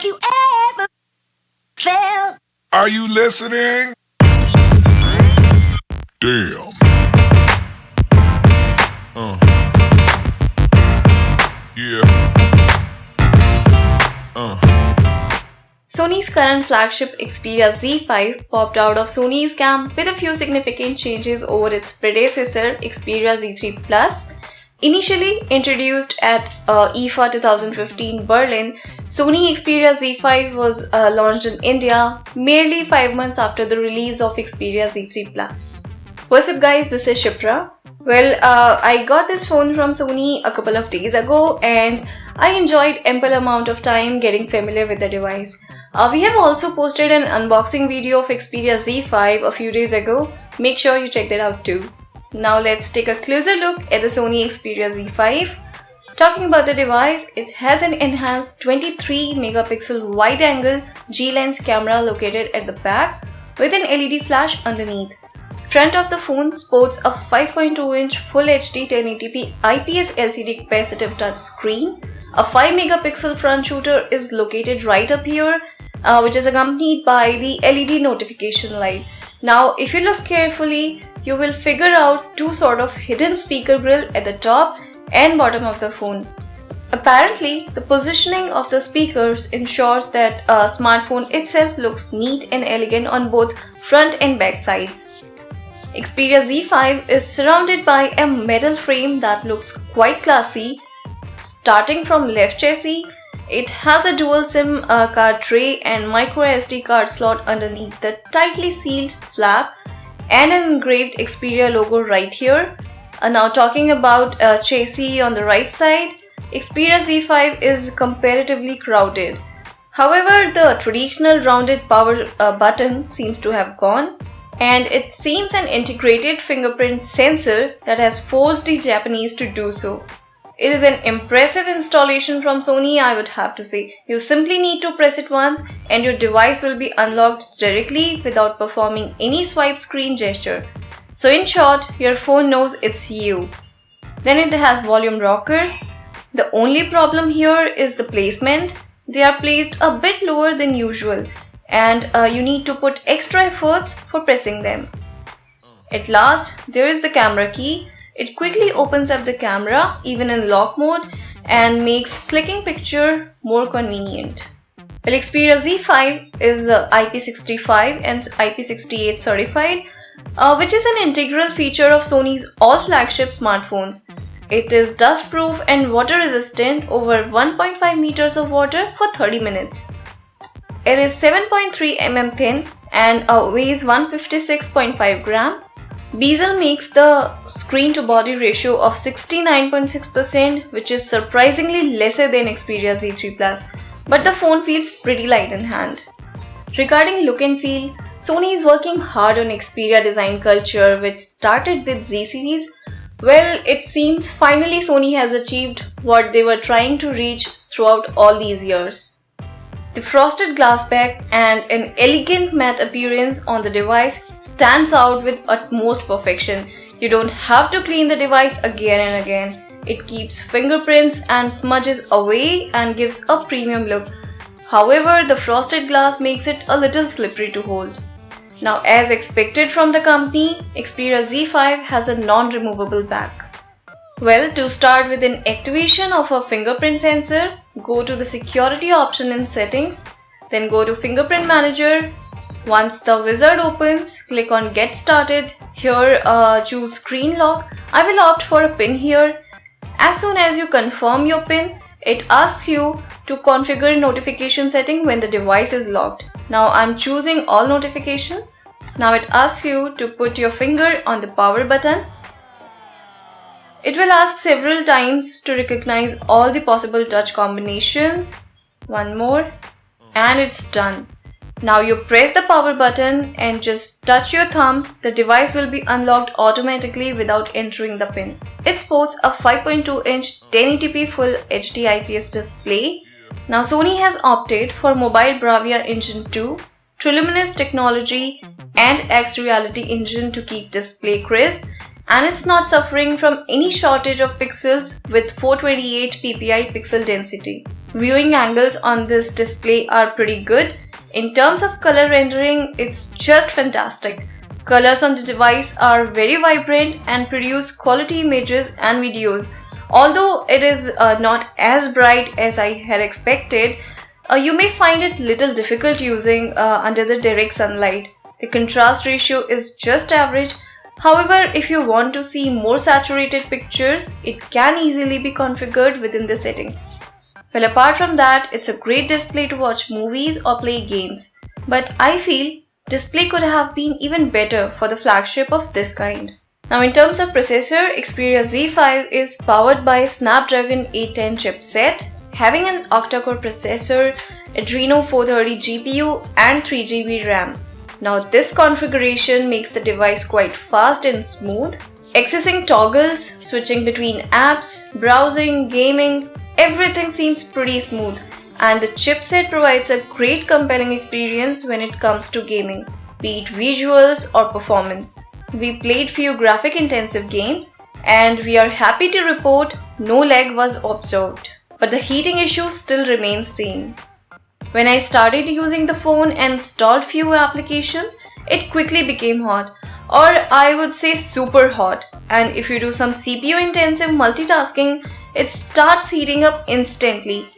Have you ever felt? Are you listening? Damn. Yeah. Sony's current flagship Xperia Z5 popped out of Sony's camp with a few significant changes over its predecessor Xperia Z3 Plus. Initially introduced at IFA 2015 Berlin, Sony Xperia Z5 was launched in India merely 5 months after the release of Xperia Z3 Plus. What's up guys, this is Shipra. Well, I got this phone from Sony a couple of days ago and I enjoyed ample amount of time getting familiar with the device. We have also posted an unboxing video of Xperia Z5 a few days ago. Make sure you check that out too. Now let's take a closer look at the Sony Xperia Z5. Talking about the device, it has an enhanced 23 megapixel wide-angle G-lens camera located at the back with an LED flash underneath. Front of the phone sports a 5.2-inch Full HD 1080p IPS LCD capacitive touch screen. A 5 megapixel front shooter is located right up here, which is accompanied by the LED notification light. Now, if you look carefully, you will figure out two sort of hidden speaker grill at the top and bottom of the phone. Apparently, the positioning of the speakers ensures that a smartphone itself looks neat and elegant on both front and back sides. Xperia Z5 is surrounded by a metal frame that looks quite classy. Starting from left chassis, it has a dual SIM card tray and micro SD card slot underneath the tightly sealed flap and an engraved Xperia logo right here. Now talking about chassis on the right side, Xperia Z5 is comparatively crowded. However, the traditional rounded power button seems to have gone, and it seems an integrated fingerprint sensor that has forced the Japanese to do so. It is an impressive installation from Sony, I would have to say. You simply need to press it once and your device will be unlocked directly without performing any swipe screen gesture. So in short, your phone knows it's you. Then it has volume rockers. The only problem here is the placement. They are placed a bit lower than usual and you need to put extra efforts for pressing them. At last, there is the camera key. It quickly opens up the camera even in lock mode and makes clicking picture more convenient. Well, Xperia Z5 is IP65 and IP68 certified, which is an integral feature of Sony's all flagship smartphones. It is dust proof and water resistant over 1.5 meters of water for 30 minutes. It is 7.3 mm thin and weighs 156.5 grams. Bezel makes the screen to body ratio of 69.6%, which is surprisingly lesser than Xperia Z3 Plus, but the phone feels pretty light in hand. Regarding look and feel, Sony is working hard on Xperia design culture, which started with Z series. Well, it seems finally Sony has achieved what they were trying to reach throughout all these years. The frosted glass back and an elegant matte appearance on the device stands out with utmost perfection. You don't have to clean the device again and again. It keeps fingerprints and smudges away and gives a premium look. However, the frosted glass makes it a little slippery to hold. Now, as expected from the company, Xperia Z5 has a non-removable back. Well, to start with an activation of a fingerprint sensor, go to the security option in settings, then go to fingerprint manager. Once the wizard opens, click on get started. Here choose screen lock. I will opt for a pin here. As soon as you confirm your pin, it asks you to configure notification setting when the device is locked. Now I'm choosing all notifications. Now it asks you to put your finger on the power button. It will ask several times to recognize all the possible touch combinations. One more, and it's done. Now you press the power button and just touch your thumb. The device will be unlocked automatically without entering the pin. It sports a 5.2-inch 1080p Full HD IPS display. Now Sony has opted for Mobile Bravia Engine 2, Triluminous technology and X Reality engine to keep display crisp and it's not suffering from any shortage of pixels with 428 ppi pixel density. Viewing angles on this display are pretty good. In terms of color rendering, it's just fantastic. Colors on the device are very vibrant and produce quality images and videos. Although it is not as bright as I had expected, you may find it little difficult using under the direct sunlight. The contrast ratio is just average. However, if you want to see more saturated pictures, it can easily be configured within the settings. Well, apart from that, it's a great display to watch movies or play games. But I feel display could have been even better for the flagship of this kind. Now in terms of processor, Xperia Z5 is powered by Snapdragon 810 chipset, having an octa-core processor, Adreno 430 GPU and 3GB RAM. Now this configuration makes the device quite fast and smooth. Accessing toggles, switching between apps, browsing, gaming, everything seems pretty smooth, and the chipset provides a great compelling experience when it comes to gaming, be it visuals or performance. We played few graphic intensive games and we are happy to report no lag was observed, but the heating issue still remains same. When I started using the phone and installed few applications, it quickly became hot, or I would say super hot, and if you do some CPU intensive multitasking, it starts heating up instantly.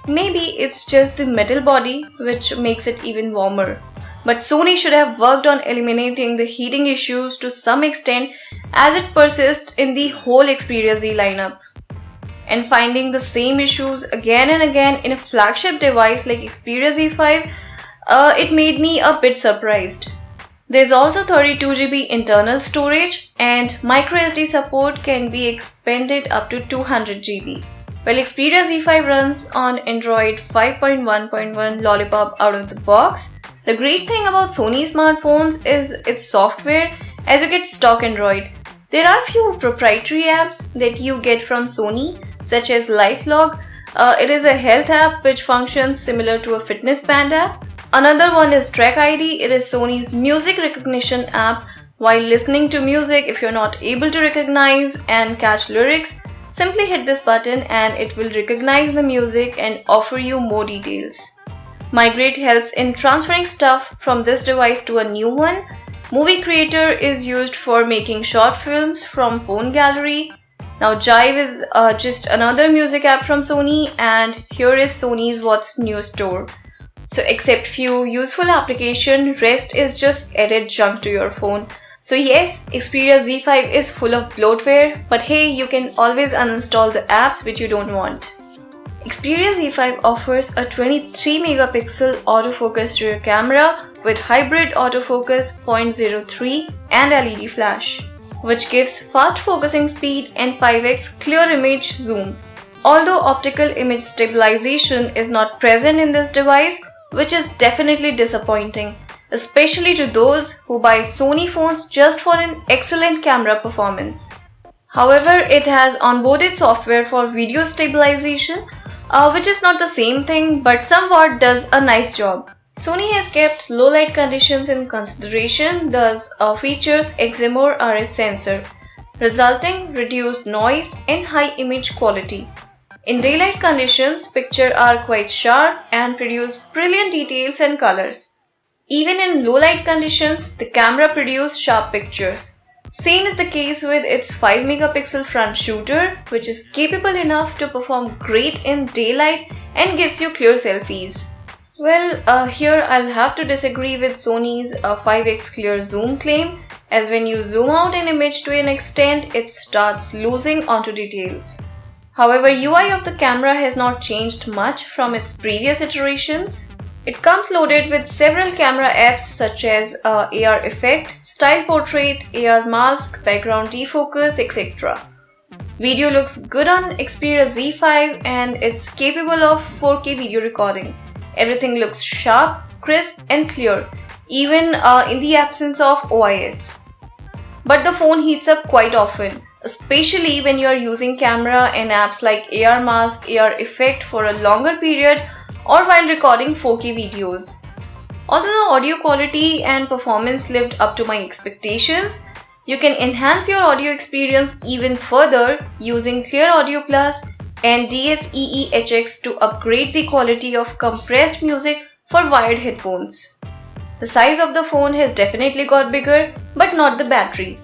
Maybe it's just the metal body which makes it even warmer. But Sony should have worked on eliminating the heating issues to some extent, as it persists in the whole Xperia Z lineup. And finding the same issues again and again in a flagship device like Xperia Z5, it made me a bit surprised. There's also 32GB internal storage, and microSD support can be expanded up to 200GB. Well, Xperia Z5 runs on Android 5.1.1 Lollipop out of the box. The great thing about Sony smartphones is its software, as you get stock Android. There are few proprietary apps that you get from Sony, such as LifeLog. It is a health app which functions similar to a fitness band app. Another one is Track ID. It is Sony's music recognition app. While listening to music, if you're not able to recognize and catch lyrics, simply hit this button and it will recognize the music and offer you more details. Migrate helps in transferring stuff from this device to a new one. Movie Creator is used for making short films from phone gallery. Now Jive is just another music app from Sony, and here is Sony's What's New store. So except few useful application, rest is just added junk to your phone. So yes, Xperia Z5 is full of bloatware, but hey, you can always uninstall the apps which you don't want. Xperia Z5 offers a 23 megapixel autofocus rear camera with hybrid autofocus 0.03 and LED flash, which gives fast focusing speed and 5x clear image zoom. Although optical image stabilization is not present in this device, which is definitely disappointing, especially to those who buy Sony phones just for an excellent camera performance. However, it has onboarded software for video stabilization, which is not the same thing but somewhat does a nice job. Sony has kept low light conditions in consideration, thus features Eximor RS sensor, resulting reduced noise and high image quality. In daylight conditions, pictures are quite sharp and produce brilliant details and colors. Even in low light conditions, the camera produces sharp pictures. Same is the case with its 5 megapixel front shooter, which is capable enough to perform great in daylight and gives you clear selfies. Well, here I'll have to disagree with Sony's 5x clear zoom claim, as when you zoom out an image to an extent, it starts losing onto details. However, UI of the camera has not changed much from its previous iterations. It comes loaded with several camera apps such as AR Effect, Style Portrait, AR Mask, Background Defocus, etc. Video looks good on Xperia Z5 and it's capable of 4K video recording. Everything looks sharp, crisp and clear, even in the absence of OIS. But the phone heats up quite often, especially when you are using camera and apps like AR Mask, AR Effect for a longer period or while recording 4K videos. Although the audio quality and performance lived up to my expectations, You can enhance your audio experience even further using Clear Audio Plus and DSEE-HX to upgrade the quality of compressed music for wired headphones. The size of the phone has definitely got bigger, but not the battery.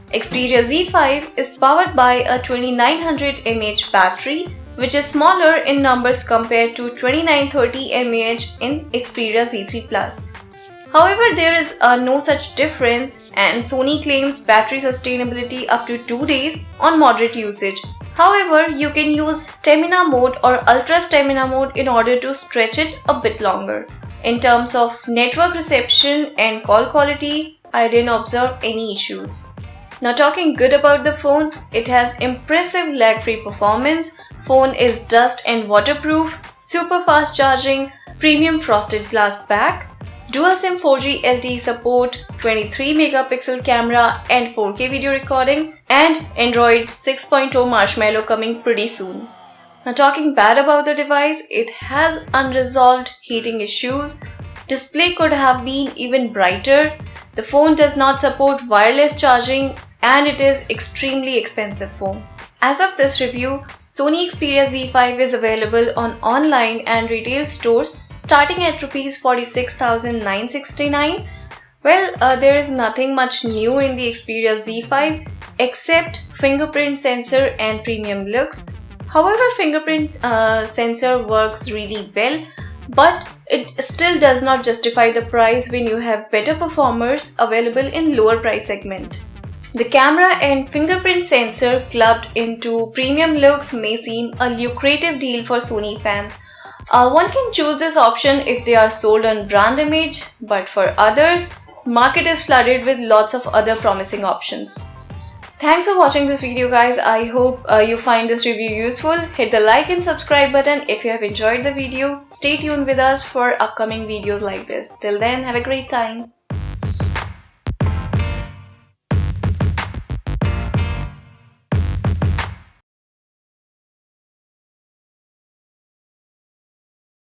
Xperia Z5 is powered by a 2900 mAh battery, which is smaller in numbers compared to 2930 mAh in Xperia Z3 Plus. However, there is no such difference, and Sony claims battery sustainability up to 2 days on moderate usage. However, you can use stamina mode or ultra stamina mode in order to stretch it a bit longer. In terms of network reception and call quality, I didn't observe any issues. Now talking good about the phone, it has impressive lag-free performance, phone is dust and waterproof, super fast charging, premium frosted glass back, dual SIM 4G LTE support, 23 megapixel camera and 4K video recording, and Android 6.0 Marshmallow coming pretty soon. Now talking bad about the device, it has unresolved heating issues, display could have been even brighter, the phone does not support wireless charging, and it is extremely expensive phone. As of this review, Sony Xperia Z5 is available on online and retail stores starting at Rs 46,969. Well, there is nothing much new in the Xperia Z5 except fingerprint sensor and premium looks. However, fingerprint sensor works really well, but it still does not justify the price when you have better performers available in lower price segment. The camera and fingerprint sensor clubbed into premium looks may seem a lucrative deal for Sony fans. One can choose this option if they are sold on brand image, but for others, market is flooded with lots of other promising options. Thanks for watching this video guys. I hope you find this review useful. Hit the like and subscribe button if you have enjoyed the video. Stay tuned with us for upcoming videos like this. Till then, have a great time.